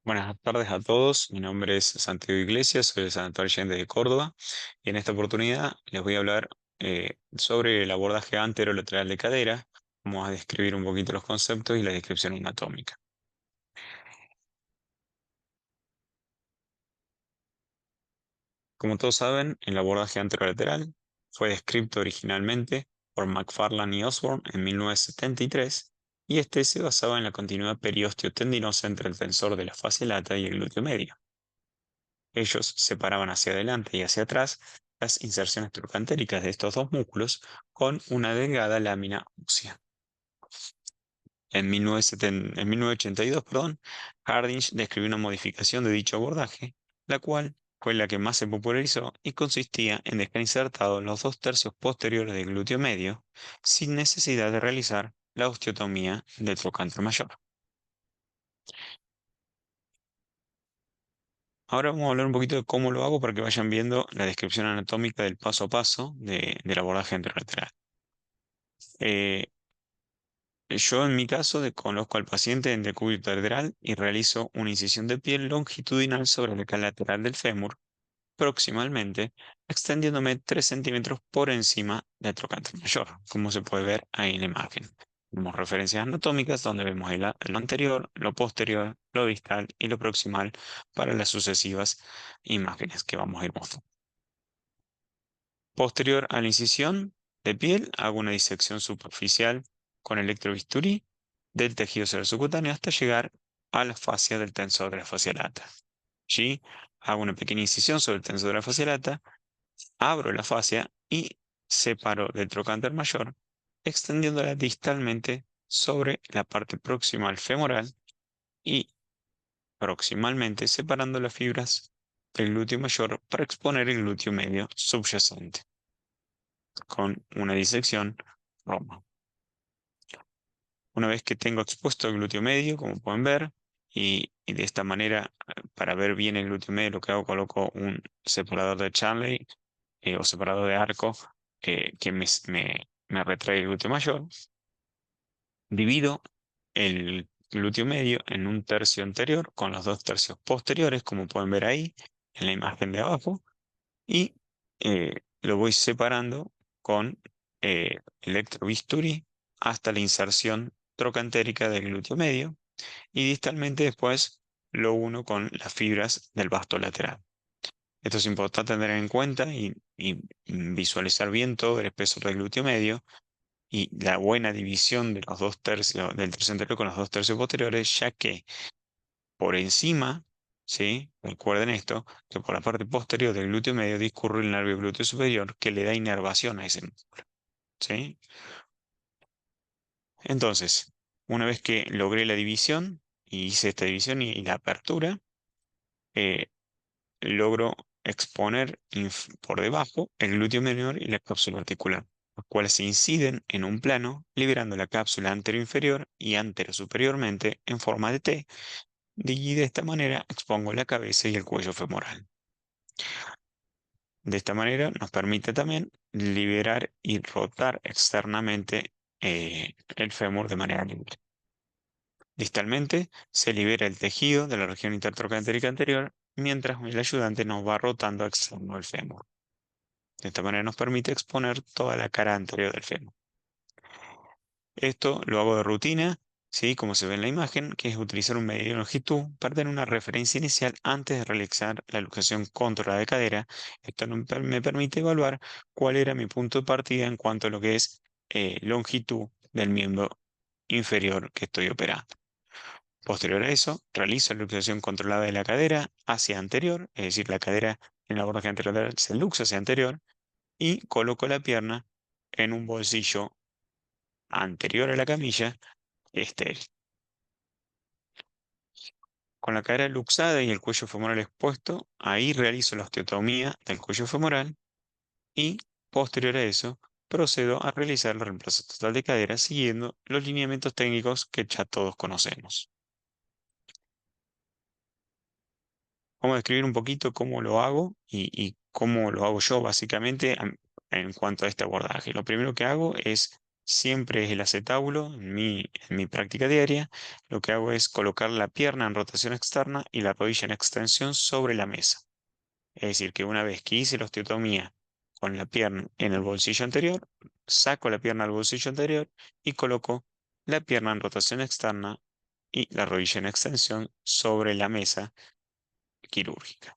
Buenas tardes a todos, mi nombre es Santiago Iglesias, soy de San Antonio Allende de Córdoba y en esta oportunidad les voy a hablar sobre el abordaje anterolateral de cadera. Vamos a describir un poquito los conceptos y la descripción anatómica. Como todos saben, el abordaje anterolateral fue descrito originalmente por McFarlane y Osborne en 1973 y este se basaba en la continuidad periostio-tendinosa entre el tensor de la fascia lata y el glúteo medio. Ellos separaban hacia adelante y hacia atrás las inserciones trocantéricas de estos dos músculos con una delgada lámina ósea. En 1982, Hardinge describió una modificación de dicho abordaje, la cual fue la que más se popularizó y consistía en dejar insertados los dos tercios posteriores del glúteo medio sin necesidad de realizar la osteotomía del trocánter mayor. Ahora vamos a hablar un poquito de cómo lo hago para que vayan viendo la descripción anatómica del paso a paso del abordaje anterolateral. Eh, yo en mi caso conozco al paciente en decúbito lateral y realizo una incisión de piel longitudinal sobre la cara lateral del fémur, proximalmente, extendiéndome 3 centímetros por encima del trocánter mayor, como se puede ver ahí en la imagen. Tenemos referencias anatómicas donde vemos lo anterior, lo posterior, lo distal y lo proximal para las sucesivas imágenes que vamos a ir mostrando. Posterior a la incisión de piel, hago una disección superficial con electrobisturí del tejido subcutáneo hasta llegar a la fascia del tensor de la fascia lata. Allí hago una pequeña incisión sobre el tensor de la fascia lata, abro la fascia y separo del trocánter mayor, extendiéndola distalmente sobre la parte proximal femoral y proximalmente separando las fibras del glúteo mayor para exponer el glúteo medio subyacente con una disección Roma. Una vez que tengo expuesto el glúteo medio, como pueden ver, y de esta manera, para ver bien el glúteo medio, lo que hago, coloco un separador de Charley o separador de arco que me retrae el glúteo mayor. Divido el glúteo medio en un tercio anterior con los dos tercios posteriores, como pueden ver ahí en la imagen de abajo, y lo voy separando con electrobisturí hasta la inserción trocantérica del glúteo medio y distalmente después lo uno con las fibras del vasto lateral. Esto es importante tener en cuenta y visualizar bien todo el espesor del glúteo medio y la buena división de los dos tercios del tercio anterior con los dos tercios posteriores, ya que por encima, ¿sí? Recuerden esto, que por la parte posterior del glúteo medio discurre el nervio glúteo superior que le da inervación a ese músculo, ¿sí? Entonces, una vez que logré la división, y hice esta división y la apertura, eh, logro exponer por debajo el glúteo menor y la cápsula articular, los cuales se inciden en un plano, liberando la cápsula anteroinferior y anterosuperiormente en forma de T, y de esta manera expongo la cabeza y el cuello femoral. De esta manera nos permite también liberar y rotar externamente el fémur de manera libre. Distalmente se libera el tejido de la región intertrocantérica anterior mientras el ayudante nos va rotando externo del fémur. De esta manera nos permite exponer toda la cara anterior del fémur. Esto lo hago de rutina, ¿sí? Como se ve en la imagen, que es utilizar un medidor de longitud para tener una referencia inicial antes de realizar la luxación controlada de cadera. Esto me permite evaluar cuál era mi punto de partida en cuanto a lo que es longitud del miembro inferior que estoy operando. Posterior a eso, realizo la luxación controlada de la cadera hacia anterior, es decir, la cadera en la abordaje anterolateral se luxa hacia anterior y coloco la pierna en un bolsillo anterior a la camilla estéril. Con la cadera luxada y el cuello femoral expuesto, ahí realizo la osteotomía del cuello femoral y, posterior a eso, procedo a realizar el reemplazo total de cadera siguiendo los lineamientos técnicos que ya todos conocemos. Vamos a describir un poquito cómo lo hago y cómo lo hago yo básicamente en cuanto a este abordaje. Lo primero que hago es siempre es el acetábulo en mi práctica diaria. Lo que hago es colocar la pierna en rotación externa y la rodilla en extensión sobre la mesa. Es decir, que una vez que hice la osteotomía con la pierna en el bolsillo anterior, saco la pierna al bolsillo anterior y coloco la pierna en rotación externa y la rodilla en extensión sobre la mesa quirúrgica.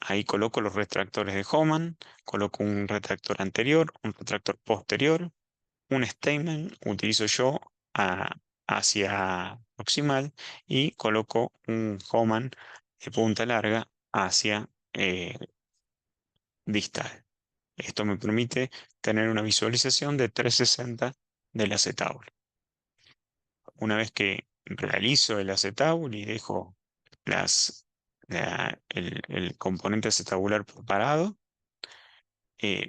Ahí coloco los retractores de Homan, coloco un retractor anterior, un retractor posterior, un statement utilizo yo hacia proximal y coloco un Homan de punta larga hacia distal. Esto me permite tener una visualización de 360 del acetábulo. Una vez que realizo el acetábulo y dejo el componente acetabular preparado,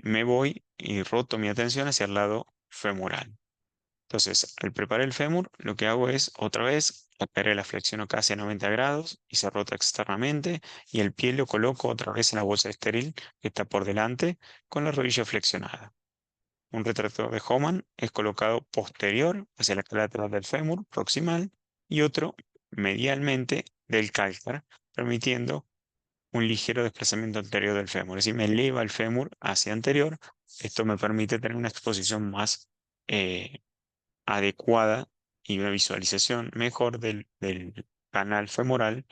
me voy y roto mi atención hacia el lado femoral. Entonces, al preparar el fémur, lo que hago es otra vez, la carga la flexiono casi a 90 grados y se rota externamente y el pie lo coloco otra vez en la bolsa estéril que está por delante con la rodilla flexionada. Un retractor de Homan es colocado posterior hacia la cara lateral del fémur proximal y otro medialmente del cálcar, permitiendo un ligero desplazamiento anterior del fémur. Es decir, me eleva el fémur hacia anterior. Esto me permite tener una exposición más eh, adecuada y una visualización mejor del canal femoral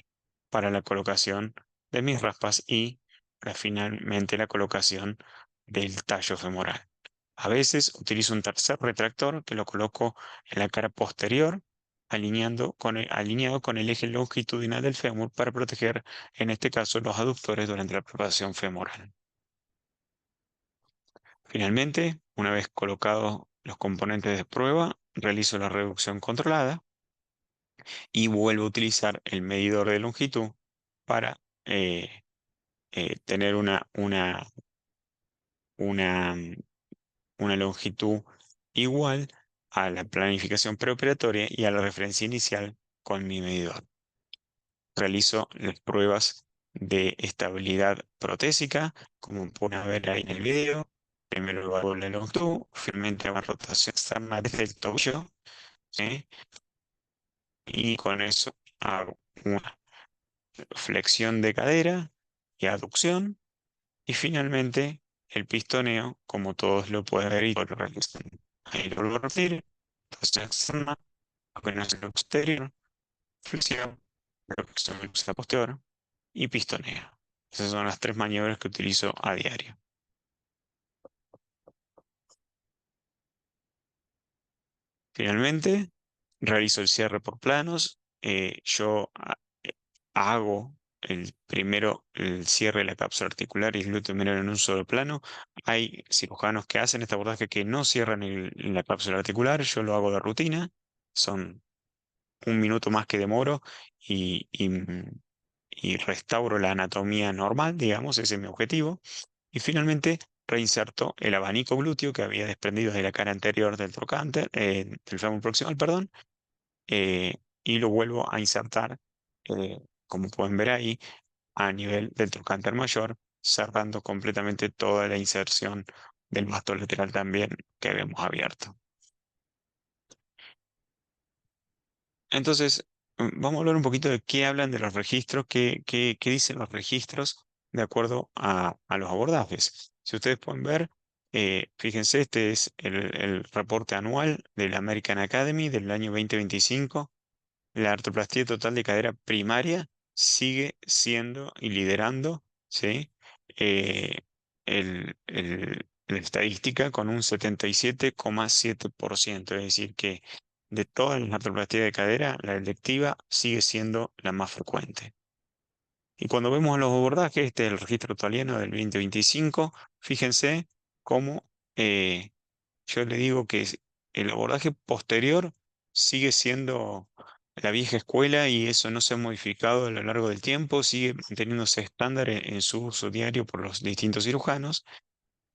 para la colocación de mis raspas y para finalmente la colocación del tallo femoral. A veces utilizo un tercer retractor que lo coloco en la cara posterior, alineado con el eje longitudinal del fémur para proteger, en este caso, los aductores durante la preparación femoral. Finalmente, una vez colocados los componentes de prueba, realizo la reducción controlada y vuelvo a utilizar el medidor de longitud para tener una, una longitud igual a la planificación preoperatoria y a la referencia inicial con mi medidor. Realizo las pruebas de estabilidad protésica, como pueden ver ahí en el video. Primero evalúo la longitud, finalmente hago rotación externa desde el tobillo, ¿sí? Y con eso hago una flexión de cadera y aducción. Y finalmente el pistoneo, como todos lo pueden ver y lo realizan. Ahí lo vuelvo a repetir. Rotación externa, apenas en lo exterior, flexión, flexión en la posterior y pistoneo. Esas son las tres maniobras que utilizo a diario. Finalmente, realizo el cierre por planos. Hago el cierre de la cápsula articular y el glúteo menor en un solo plano. Hay cirujanos que hacen este abordaje que no cierran la cápsula articular. Yo lo hago de rutina. Son un minuto más que demoro y restauro la anatomía normal, digamos, ese es mi objetivo. Y finalmente reinserto el abanico glúteo que había desprendido de la cara anterior del trocánter, del fémur proximal, perdón, y lo vuelvo a insertar, eh, como pueden ver ahí, a nivel del trocánter mayor, cerrando completamente toda la inserción del vasto lateral también que habíamos abierto. Entonces, vamos a hablar un poquito de qué hablan de los registros, qué dicen los registros de acuerdo a los abordajes. Si ustedes pueden ver, fíjense, este es el reporte anual de la American Academy del año 2025. La artroplastía total de cadera primaria sigue siendo y liderando, ¿sí? Eh, la estadística con un 77,7%. Es decir, que de todas las artroplastías de cadera, la electiva sigue siendo la más frecuente. Y cuando vemos los abordajes, este es el registro italiano del 2025, fíjense cómo yo le digo que el abordaje posterior sigue siendo la vieja escuela y eso no se ha modificado a lo largo del tiempo, sigue manteniéndose estándar en su uso diario por los distintos cirujanos.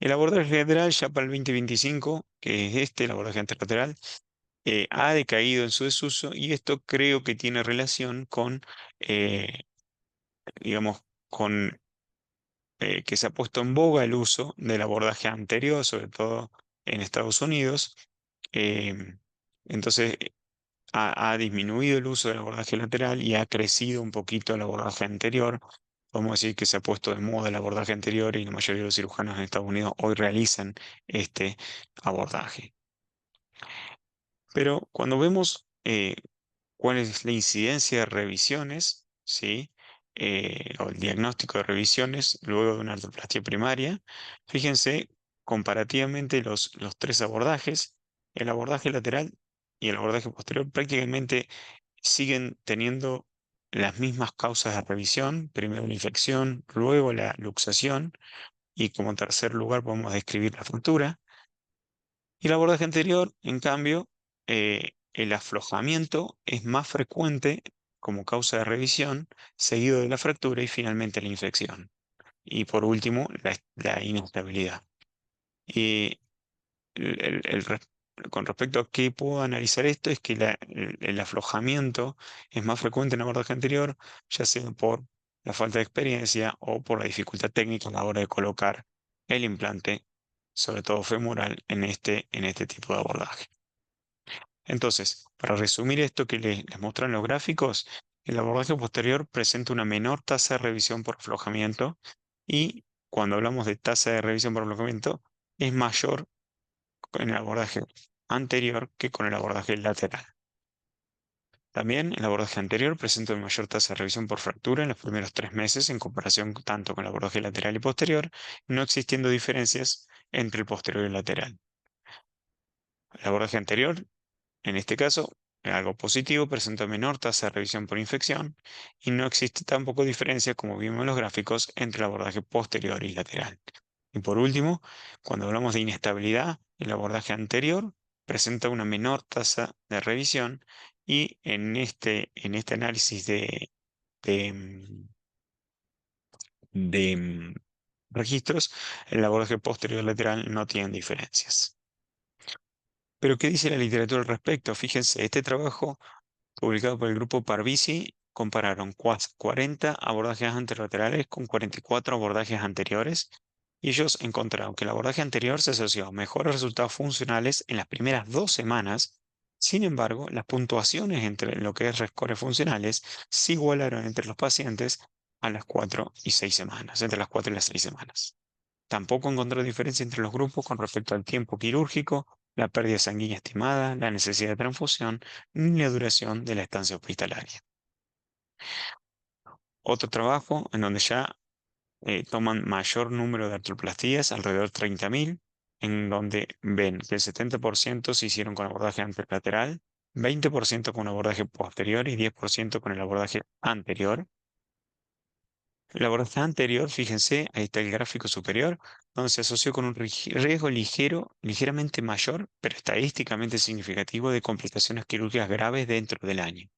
El abordaje lateral ya para el 2025, que es el abordaje anterolateral, ha decaído en su desuso y esto creo que tiene relación con, eh, digamos, con que se ha puesto en boga el uso del abordaje anterior, sobre todo en Estados Unidos, Em, entonces ha disminuido el uso del abordaje lateral y ha crecido un poquito el abordaje anterior. Podemos decir que se ha puesto de moda el abordaje anterior y la mayoría de los cirujanos en Estados Unidos hoy realizan este abordaje. Pero cuando vemos cuál es la incidencia de revisiones, ¿sí? O el diagnóstico de revisiones luego de una artroplastia primaria, fíjense comparativamente los tres abordajes, el abordaje lateral y el abordaje posterior prácticamente siguen teniendo las mismas causas de revisión, primero la infección, luego la luxación y como tercer lugar podemos describir la fractura. Y el abordaje anterior, en cambio, el aflojamiento es más frecuente como causa de revisión, seguido de la fractura y finalmente la infección. Y por último, la inestabilidad. Y el- el- el res- con respecto a qué puedo analizar esto, es que el aflojamiento es más frecuente en el abordaje anterior, ya sea por la falta de experiencia o por la dificultad técnica a la hora de colocar el implante, sobre todo femoral, en este tipo de abordaje. Entonces, para resumir esto que les muestran los gráficos, el abordaje posterior presenta una menor tasa de revisión por aflojamiento y cuando hablamos de tasa de revisión por aflojamiento, es mayor en el abordaje anterior que con el abordaje lateral. También el abordaje anterior presenta una mayor tasa de revisión por fractura en los primeros 3 meses en comparación tanto con el abordaje lateral y posterior, no existiendo diferencias entre el posterior y el lateral. El abordaje anterior, en este caso, algo positivo, presenta menor tasa de revisión por infección y no existe tampoco diferencia, como vimos en los gráficos, entre el abordaje posterior y lateral. Y por último, cuando hablamos de inestabilidad, el abordaje anterior presenta una menor tasa de revisión y en este análisis de, mm, de registros, el abordaje posterior lateral no tiene diferencias. Pero ¿qué dice la literatura al respecto? Fíjense, este trabajo publicado por el grupo Parvisi compararon 40 abordajes anterolaterales con 44 abordajes anteriores y ellos encontraron que el abordaje anterior se asoció a mejores resultados funcionales en las primeras 2 semanas. Sin embargo, las puntuaciones entre lo que es scores funcionales se igualaron entre los pacientes a las 4 y 6 semanas, entre las 4 y las 6 semanas. Tampoco encontró diferencia entre los grupos con respecto al tiempo quirúrgico, la pérdida sanguínea estimada, la necesidad de transfusión, ni la duración de la estancia hospitalaria. Otro trabajo en donde ya toman mayor número de artroplastías, alrededor de 30.000, en donde ven que el 70% se hicieron con abordaje anterolateral, 20% con abordaje posterior y 10% con el abordaje anterior. El abordaje anterior, fíjense, ahí está el gráfico superior, donde se asoció con un riesgo ligeramente mayor, pero estadísticamente significativo de complicaciones quirúrgicas graves dentro del año.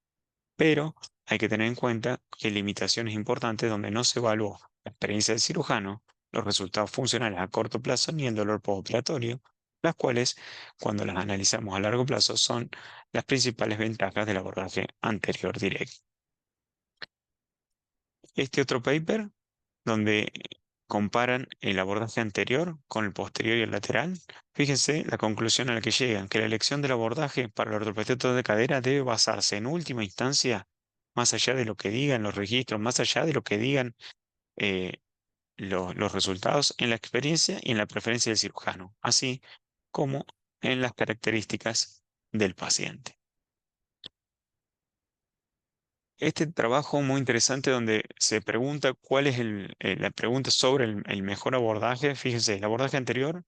Pero hay que tener en cuenta que hay limitaciones importantes donde no se evaluó la experiencia del cirujano, los resultados funcionales a corto plazo ni el dolor postoperatorio, las cuales, cuando las analizamos a largo plazo, son las principales ventajas del abordaje anterior directo. Este otro paper donde comparan el abordaje anterior con el posterior y el lateral, fíjense la conclusión a la que llegan, que la elección del abordaje para la ortopedía de cadera debe basarse en última instancia, más allá de lo que digan los registros, más allá de lo que digan eh, los resultados, en la experiencia y en la preferencia del cirujano, así como en las características del paciente. Este trabajo muy interesante donde se pregunta cuál es la pregunta sobre el mejor abordaje. Fíjense, el abordaje anterior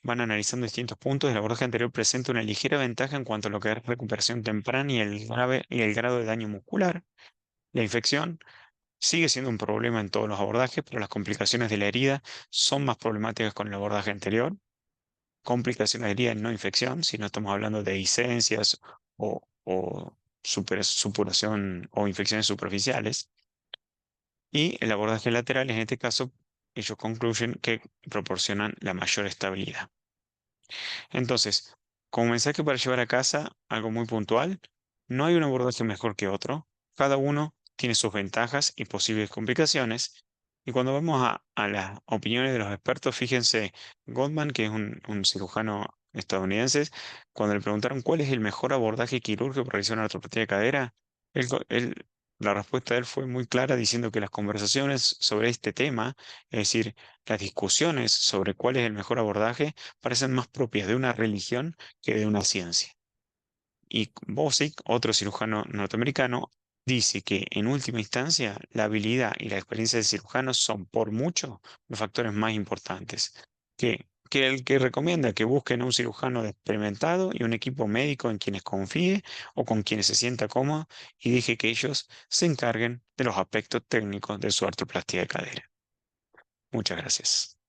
van analizando distintos puntos. El abordaje anterior presenta una ligera ventaja en cuanto a lo que es recuperación temprana y el grado de daño muscular. La infección sigue siendo un problema en todos los abordajes, pero las complicaciones de la herida son más problemáticas con el abordaje anterior. Complicaciones de herida no infección, si no estamos hablando de licencias o supuración o infecciones superficiales. Y el abordaje lateral, en este caso, ellos concluyen que proporcionan la mayor estabilidad. Entonces, como mensaje para llevar a casa, algo muy puntual, no hay un abordaje mejor que otro. Cada uno tiene sus ventajas y posibles complicaciones. Y cuando vamos a las opiniones de los expertos, fíjense, Goldman, que es un cirujano estadounidenses, cuando le preguntaron cuál es el mejor abordaje quirúrgico para realizar una artroplastia de cadera, la respuesta de él fue muy clara diciendo que las conversaciones sobre este tema, es decir, las discusiones sobre cuál es el mejor abordaje, parecen más propias de una religión que de una ciencia. Y Bosick, otro cirujano norteamericano, dice que en última instancia la habilidad y la experiencia del cirujano son por mucho los factores más importantes. Que el que recomienda que busquen a un cirujano experimentado y un equipo médico en quienes confíe o con quienes se sienta cómodo y deje que ellos se encarguen de los aspectos técnicos de su artroplastia de cadera. Muchas gracias.